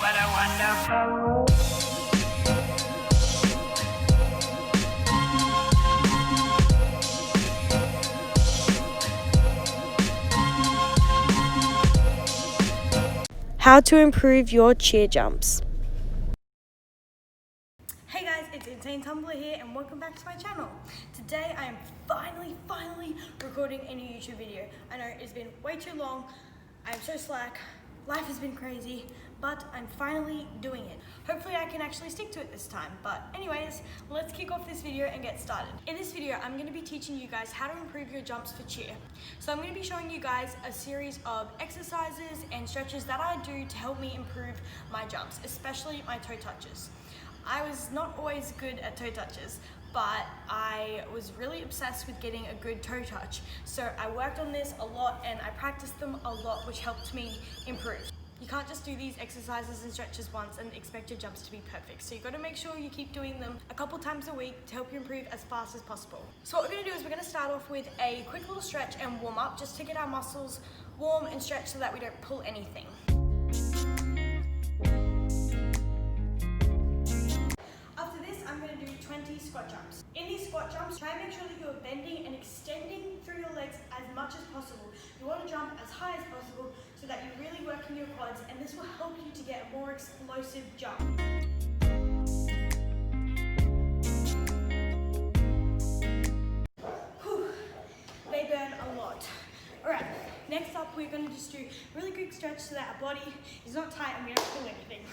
What a wonderful world. How to improve your cheer jumps. Hey guys, it's Insane Tumbler here and welcome back to my channel. Today I am finally recording a new YouTube video. I know it's been way too long, I'm so slack, life has been crazy, but I'm finally doing it. Hopefully I can actually stick to it this time, but anyways, let's kick off this video and get started. In this video, I'm going to be teaching you guys how to improve your jumps for cheer. So I'm going to be showing you guys a series of exercises and stretches that I do to help me improve my jumps, especially my toe touches. I was not always good at toe touches, but I was really obsessed with getting a good toe touch. So I worked on this a lot and I practiced them a lot, which helped me improve. You can't just do these exercises and stretches once and expect your jumps to be perfect. So you've got to make sure you keep doing them a couple times a week to help you improve as fast as possible. So what we're going to do is we're going to start off with a quick little stretch and warm up just to get our muscles warm and stretch so that we don't pull anything. After this, I'm going to do 20 squat jumps. In these squat jumps, try and make sure that you're bending and extending through your legs as much as possible. You want to jump as high as possible so that you're really working your quads, and this will help you to get a more explosive jump. Whew, they burn a lot. Alright, next up we're going to just do a really quick stretch so that our body is not tight and we don't pull anything.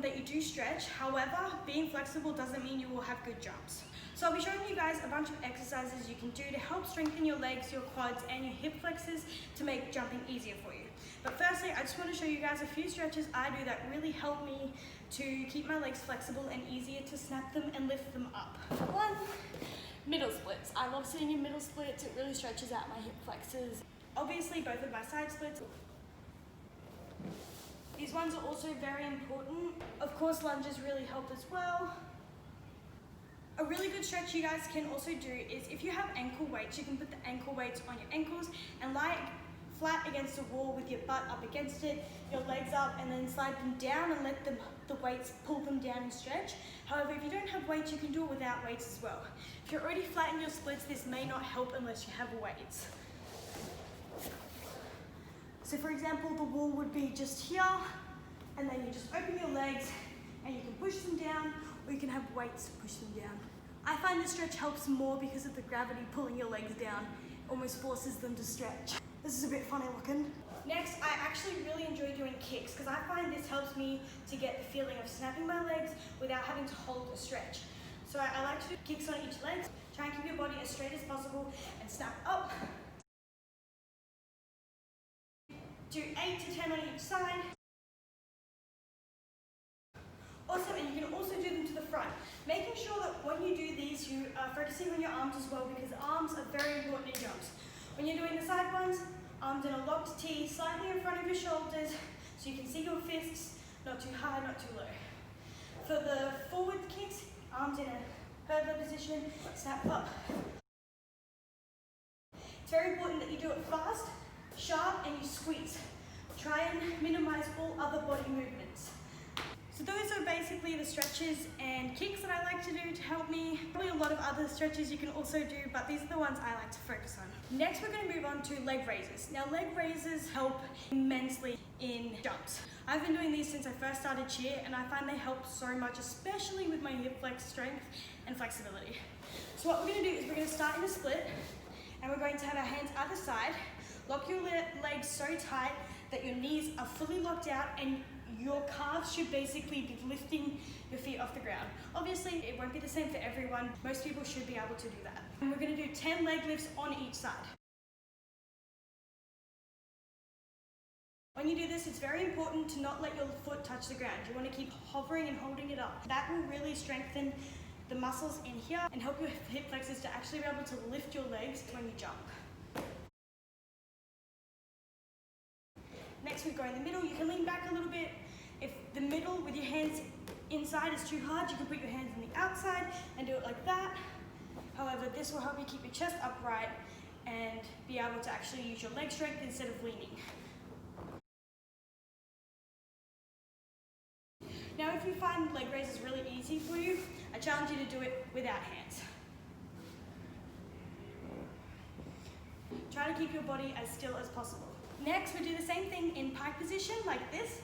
That you do stretch. However, being flexible doesn't mean you will have good jumps. So I'll be showing you guys a bunch of exercises you can do to help strengthen your legs, your quads, and your hip flexors to make jumping easier for you. But firstly, I just want to show you guys a few stretches I do that really help me to keep my legs flexible and easier to snap them and lift them up. One, middle splits. I love sitting in middle splits. It really stretches out my hip flexors. Obviously, both of my side splits. These ones are also very important. Of course, lunges really help as well. A really good stretch you guys can also do is if you have ankle weights, you can put the ankle weights on your ankles and lie flat against the wall with your butt up against it, your legs up, and then slide them down and let the weights pull them down and stretch. However, if you don't have weights, you can do it without weights as well. If you're already flat in your splits, this may not help unless you have weights. So for example, the wall would be just here, and then you just open your legs and you can push them down, or you can have weights to push them down. I find this stretch helps more because of the gravity pulling your legs down, almost forces them to stretch. This is a bit funny looking. Next, I actually really enjoy doing kicks because I find this helps me to get the feeling of snapping my legs without having to hold a stretch. So I like to do kicks on each leg, try and keep your body as straight as possible and snap up. Do 8 to 10 on each side. Awesome, and you can also do them to the front. Making sure that when you do these, you are focusing on your arms as well because arms are very important in jumps. When you're doing the side ones, arms in a locked T, slightly in front of your shoulders so you can see your fists, not too high, not too low. For the forward kicks, arms in a hurdler position, snap up. It's very important that you do it fast, sharp, and you squeeze. Try and minimize all other body movements. So those are basically the stretches and kicks that I like to do to help me. Probably a lot of other stretches you can also do, but these are the ones I like to focus on. Next, we're going to move on to leg raises. Now, leg raises help immensely in jumps. I've been doing these since I first started cheer, and I find they help so much, especially with my hip flex strength and flexibility. So what we're going to do is we're going to start in a split, and we're going to have our hands either side. Lock your legs so tight that your knees are fully locked out and your calves should basically be lifting your feet off the ground. Obviously, Obviously, it won't be the same for everyone. Most people should be able to do that. And we're gonna do 10 leg lifts on each side. When you do this, it's very important to not let your foot touch the ground. You want to keep hovering and holding it up. That will really strengthen the muscles in here and help your hip flexors to actually be able to lift your legs when you jump. Next, we go in the middle. You can lean back a little bit. If the middle with your hands inside is too hard, you can put your hands on the outside and do it like that. However, this will help you keep your chest upright and be able to actually use your leg strength instead of leaning. Now, if you find leg raises really easy for you, I challenge you to do it without hands. Try to keep your body as still as possible. Next, we do the same thing in pike position, like this.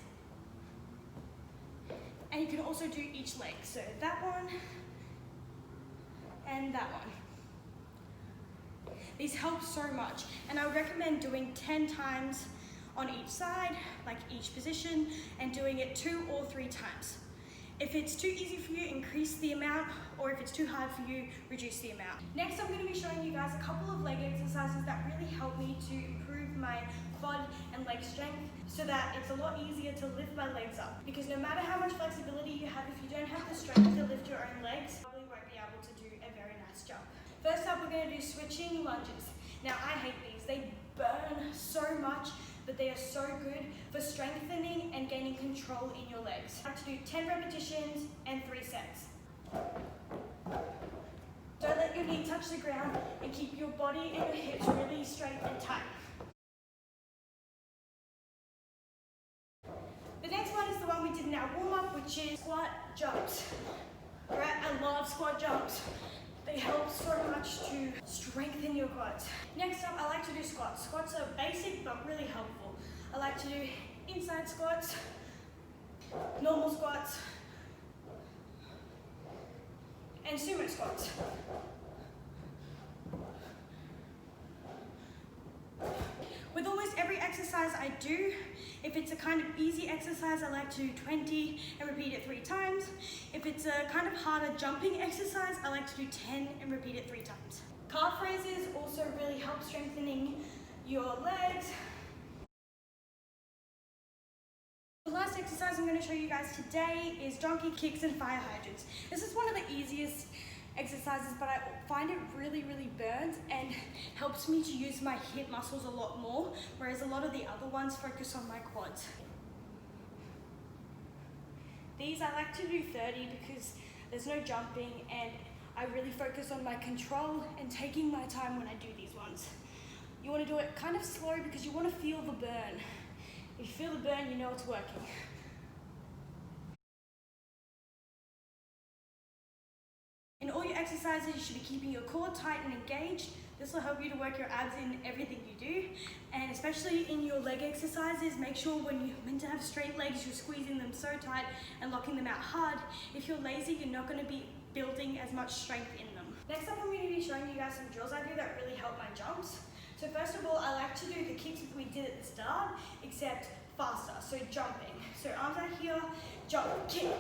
And you can also do each leg. So that one and that one. These help so much. And I would recommend doing 10 times on each side, like each position, and doing it 2 or 3 times. If it's too easy for you, increase the amount, or if it's too hard for you, reduce the amount. Next, I'm going to be showing you guys a couple of leg exercises that really help me to improve my quad and leg strength so that it's a lot easier to lift my legs up. Because no matter how much flexibility you have, if you don't have the strength to lift your own legs, you probably won't be able to do a very nice jump. First up, we're going to do switching lunges. Now, I hate these. They burn so much, but they are so good for strengthening and gaining control in your legs. I like to do 10 repetitions and 3 sets. Don't let your knee touch the ground and keep your body and your hips really straight and tight. The next one is the one we did in our warm-up, which is squat jumps. Right? I love squat jumps. They help so much to strengthen your quads. Next up, I like to do squats. Squats are basic but really helpful. I like to do inside squats, normal squats, and sumo squats. With almost every exercise I do, if it's a kind of easy exercise, I like to do 20 and repeat it 3 times. If it's a kind of harder jumping exercise, I like to do 10 and repeat it 3 times. Calf raises also really help strengthening your legs. The last exercise I'm going to show you guys today is donkey kicks and fire hydrants. This is one of the easiest exercises, but I find it really burns and helps me to use my hip muscles a lot more, whereas a lot of the other ones focus on my quads. These I like to do 30 because there's no jumping and I really focus on my control and taking my time when I do these ones. You want to do it kind of slow because you want to feel the burn. If you feel the burn, you know it's working. In all your exercises, you should be keeping your core tight and engaged. This will help you to work your abs in everything you do. And especially in your leg exercises, make sure when you're meant to have straight legs, you're squeezing them so tight and locking them out hard. If you're lazy, you're not going to be building as much strength in them. Next up, I'm going to be showing you guys some drills I do that really help my jumps. So first of all, I like to do the kicks that we did at the start, except faster, so jumping. So arms out here, jump, kick.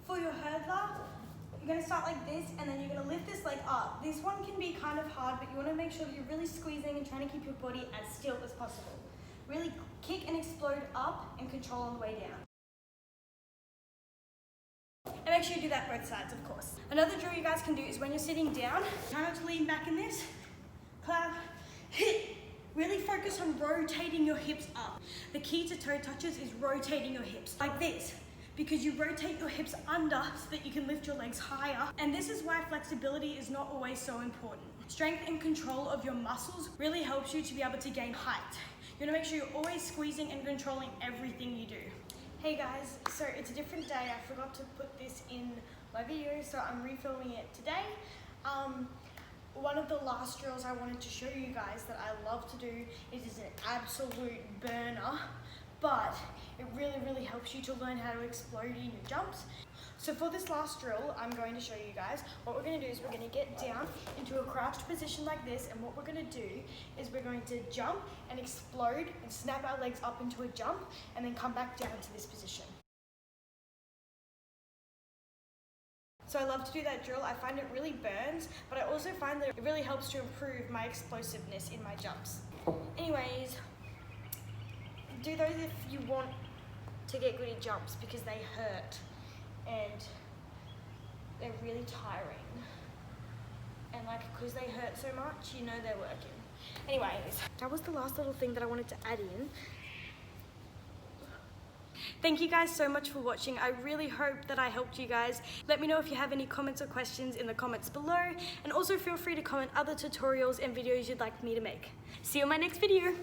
For your hurdler, you're going to start like this and then you're going to lift this leg up. This one can be kind of hard, but you want to make sure that you're really squeezing and trying to keep your body as still as possible. Really kick and explode up and control on the way down. And make sure you do that both sides, of course. Another drill you guys can do is when you're sitting down, try not to lean back in this, clap, hit. Really focus on rotating your hips up. The key to toe touches is rotating your hips like this, because you rotate your hips under so that you can lift your legs higher. And this is why flexibility is not always so important. Strength and control of your muscles really helps you to be able to gain height. You want to make sure you're always squeezing and controlling everything you do. Hey guys, so it's a different day. I forgot to put this in my video, so I'm refilming it today. One of the last drills I wanted to show you guys that I love to do is an absolute burner, but it really helps you to learn how to explode in your jumps. So for this last drill, I'm going to show you guys, what we're going to do is we're going to get down into a crouched position like this, and what we're going to do is we're going to jump and explode and snap our legs up into a jump and then come back down to this position. So I love to do that drill. I find it really burns, but I also find that it really helps to improve my explosiveness in my jumps. Anyways, do those if you want to get good at jumps because they hurt and they're really tiring. And like, because they hurt so much, you know they're working. Anyways, that was the last little thing that I wanted to add in. Thank you guys so much for watching. I really hope that I helped you guys. Let me know if you have any comments or questions in the comments below, and also feel free to comment other tutorials and videos you'd like me to make. See you in my next video.